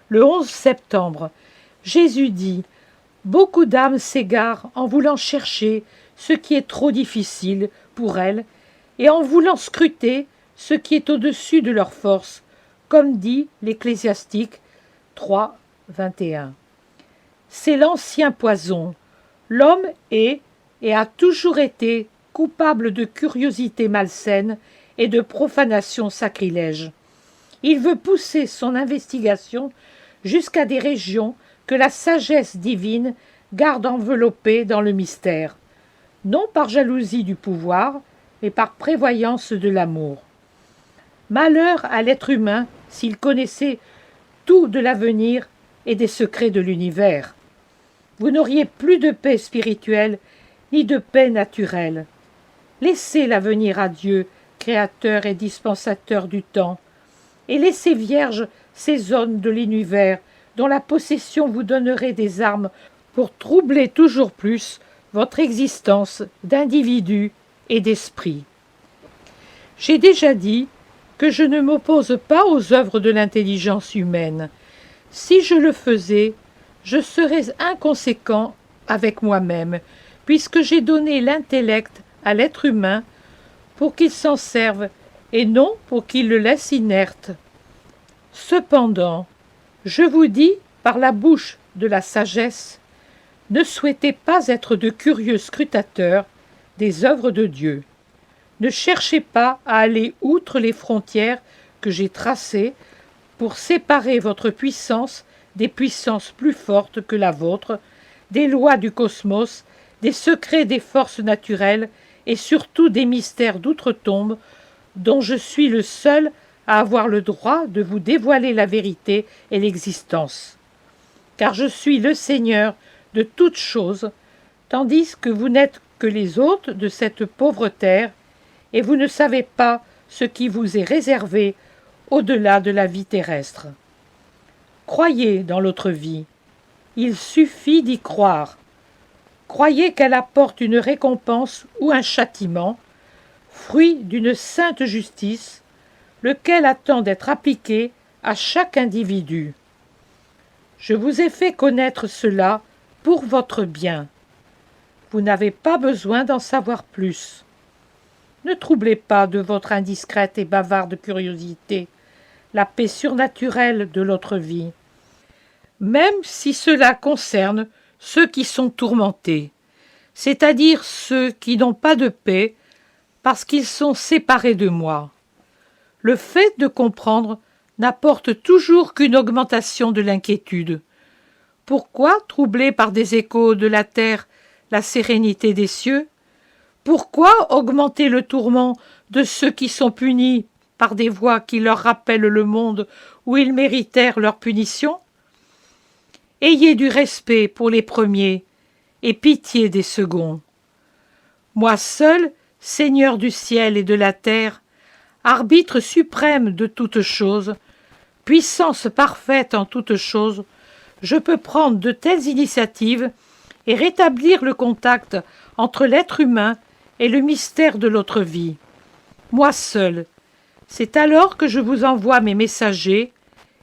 le 11 septembre, Jésus dit « Beaucoup d'âmes s'égarent en voulant chercher ce qui est trop difficile pour elles et en voulant scruter ce qui est au-dessus de leurs forces, comme dit l'Ecclésiastique 3, 21. C'est l'ancien poison. L'homme est et a toujours été coupable de curiosité malsaine et de profanation sacrilège. Il veut pousser son investigation jusqu'à des régions que la sagesse divine garde enveloppées dans le mystère, non par jalousie du pouvoir, mais par prévoyance de l'amour. Malheur à l'être humain s'il connaissait tout de l'avenir et des secrets de l'univers. Vous n'auriez plus de paix spirituelle ni de paix naturelle. Laissez l'avenir à Dieu, créateur et dispensateur du temps, et laissez vierges ces zones de l'univers dont la possession vous donnerait des armes pour troubler toujours plus votre existence d'individu et d'esprit. J'ai déjà dit que je ne m'oppose pas aux œuvres de l'intelligence humaine. Si je le faisais, je serais inconséquent avec moi-même, puisque j'ai donné l'intellect à l'être humain pour qu'il s'en serve et non pour qu'il le laisse inerte. Cependant, je vous dis par la bouche de la sagesse, ne souhaitez pas être de curieux scrutateurs des œuvres de Dieu. Ne cherchez pas à aller outre les frontières que j'ai tracées pour séparer votre puissance des puissances plus fortes que la vôtre, des lois du cosmos, des secrets des forces naturelles et surtout des mystères d'outre-tombe dont je suis le seul à avoir le droit de vous dévoiler la vérité et l'existence. Car je suis le Seigneur de toutes choses, tandis que vous n'êtes que les hôtes de cette pauvre terre, et vous ne savez pas ce qui vous est réservé au-delà de la vie terrestre. Croyez dans l'autre vie. Il suffit d'y croire. Croyez qu'elle apporte une récompense ou un châtiment, fruit d'une sainte justice, lequel attend d'être appliqué à chaque individu. Je vous ai fait connaître cela pour votre bien. Vous n'avez pas besoin d'en savoir plus. Ne troublez pas de votre indiscrète et bavarde curiosité la paix surnaturelle de l'autre vie, même si cela concerne ceux qui sont tourmentés, c'est-à-dire ceux qui n'ont pas de paix parce qu'ils sont séparés de moi. Le fait de comprendre n'apporte toujours qu'une augmentation de l'inquiétude. Pourquoi troubler par des échos de la terre la sérénité des cieux? Pourquoi augmenter le tourment de ceux qui sont punis par des voix qui leur rappellent le monde où ils méritèrent leur punition? Ayez du respect pour les premiers et pitié des seconds. Moi seul, Seigneur du ciel et de la terre, arbitre suprême de toutes choses, puissance parfaite en toutes choses, je peux prendre de telles initiatives et rétablir le contact entre l'être humain et le mystère de l'autre vie. Moi seul. C'est alors que je vous envoie mes messagers,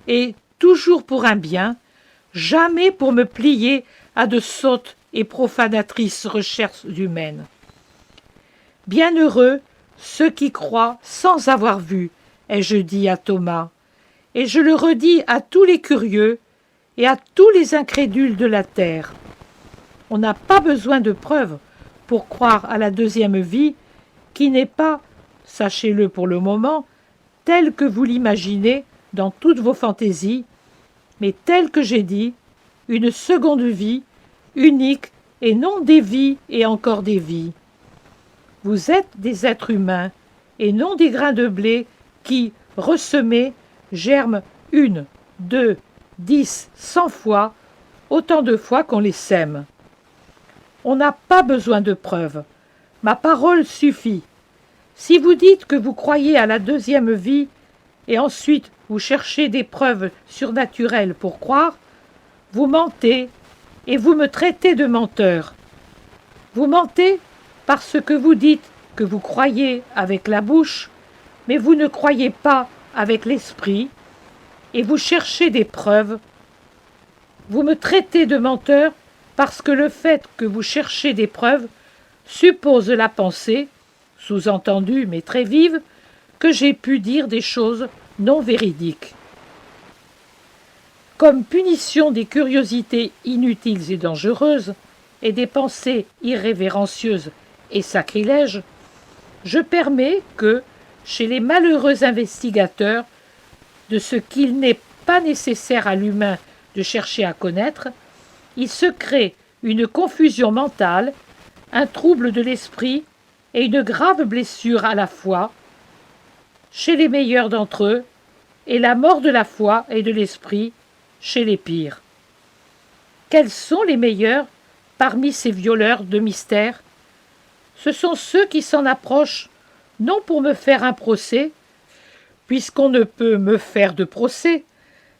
et toujours pour un bien, jamais pour me plier à de sottes et profanatrices recherches humaines. Bienheureux ceux qui croient sans avoir vu, ai-je dit à Thomas, et je le redis à tous les curieux et à tous les incrédules de la terre. On n'a pas besoin de preuves pour croire à la deuxième vie, qui n'est pas, sachez-le pour le moment, telle que vous l'imaginez dans toutes vos fantaisies, mais telle que j'ai dit, une seconde vie, unique et non des vies et encore des vies. Vous êtes des êtres humains et non des grains de blé qui, ressemés, germent 1, 2, 10, 100 fois, autant de fois qu'on les sème. On n'a pas besoin de preuves. Ma parole suffit. Si vous dites que vous croyez à la deuxième vie, et ensuite vous cherchez des preuves surnaturelles pour croire, vous mentez et vous me traitez de menteur. Vous mentez parce que vous dites que vous croyez avec la bouche, mais vous ne croyez pas avec l'esprit, et vous cherchez des preuves Vous me traitez de menteur parce que le fait que vous cherchez des preuves suppose la pensée, sous-entendue mais très vive, que j'ai pu dire des choses non véridiques. Comme punition des curiosités inutiles et dangereuses, et des pensées irrévérencieuses et sacrilèges, je permets que, chez les malheureux investigateurs, de ce qu'il n'est pas nécessaire à l'humain de chercher à connaître, il se crée une confusion mentale, un trouble de l'esprit et une grave blessure à la fois, chez les meilleurs d'entre eux, et la mort de la foi et de l'esprit chez les pires. Quels sont les meilleurs parmi ces violeurs de mystères? Ce sont ceux qui s'en approchent, non pour me faire un procès, puisqu'on ne peut me faire de procès,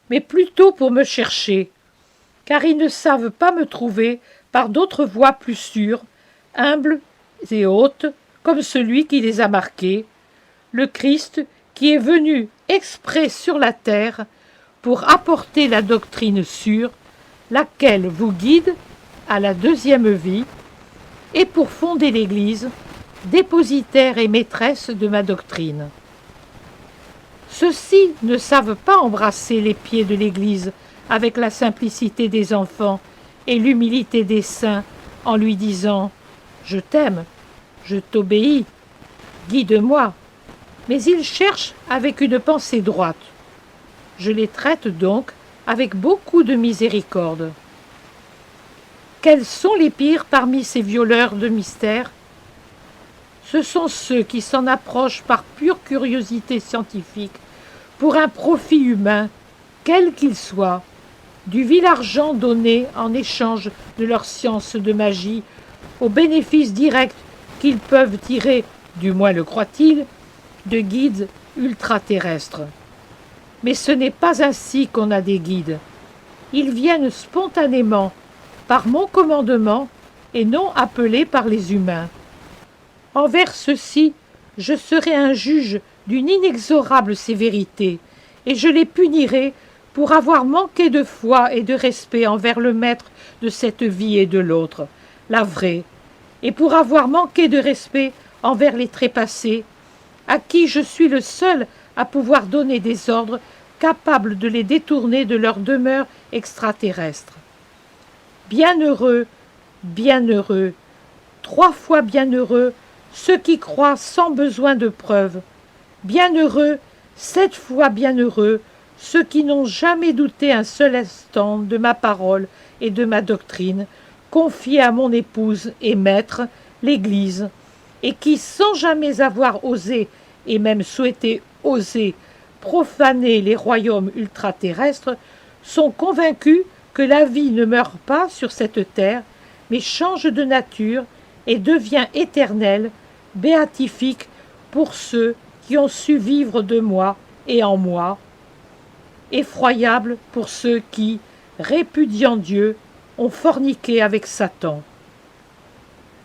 mais plutôt pour me chercher, car ils ne savent pas me trouver par d'autres voies plus sûres, humbles et hautes, comme celui qui les a marqués, le Christ qui est venu exprès sur la terre pour apporter la doctrine sûre, laquelle vous guide à la deuxième vie, et pour fonder l'Église, dépositaire et maîtresse de ma doctrine. Ceux-ci ne savent pas embrasser les pieds de l'Église avec la simplicité des enfants et l'humilité des saints en lui disant « Je t'aime, je t'obéis, guide-moi », mais ils cherchent avec une pensée droite. Je les traite donc avec beaucoup de miséricorde. Quels sont les pires parmi ces violeurs de mystères? Ce sont ceux qui s'en approchent par pure curiosité scientifique, pour un profit humain, quel qu'il soit, du vil argent donné en échange de leur science de magie, au bénéfice direct qu'ils peuvent tirer, du moins le croient-ils, de guides ultraterrestres. Mais ce n'est pas ainsi qu'on a des guides. Ils viennent spontanément, par mon commandement, et non appelés par les humains. Envers ceux-ci, je serai un juge d'une inexorable sévérité, et je les punirai pour avoir manqué de foi et de respect envers le maître de cette vie et de l'autre, la vraie, et pour avoir manqué de respect envers les trépassés, à qui je suis le seul à pouvoir donner des ordres capables de les détourner de leur demeure extraterrestre. Bienheureux, bienheureux, 3 fois bienheureux, ceux qui croient sans besoin de preuves. Bienheureux, 7 fois bienheureux, ceux qui n'ont jamais douté un seul instant de ma parole et de ma doctrine, confiée à mon épouse et maître, l'Église, et qui, sans jamais avoir osé, et même souhaité oser, profaner les royaumes ultraterrestres, sont convaincus que la vie ne meurt pas sur cette terre, mais change de nature et devient éternelle, béatifique pour ceux qui ont su vivre de moi et en moi, effroyable pour ceux qui, répudiant Dieu, ont forniqué avec Satan.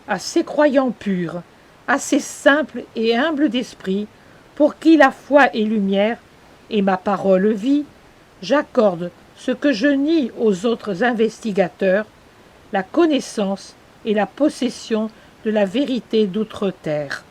À ces croyants purs, assez simples et humbles d'esprit, pour qui la foi est lumière et ma parole vie, j'accorde ce que je nie aux autres investigateurs, la connaissance et la possession de la vérité d'outre-terre.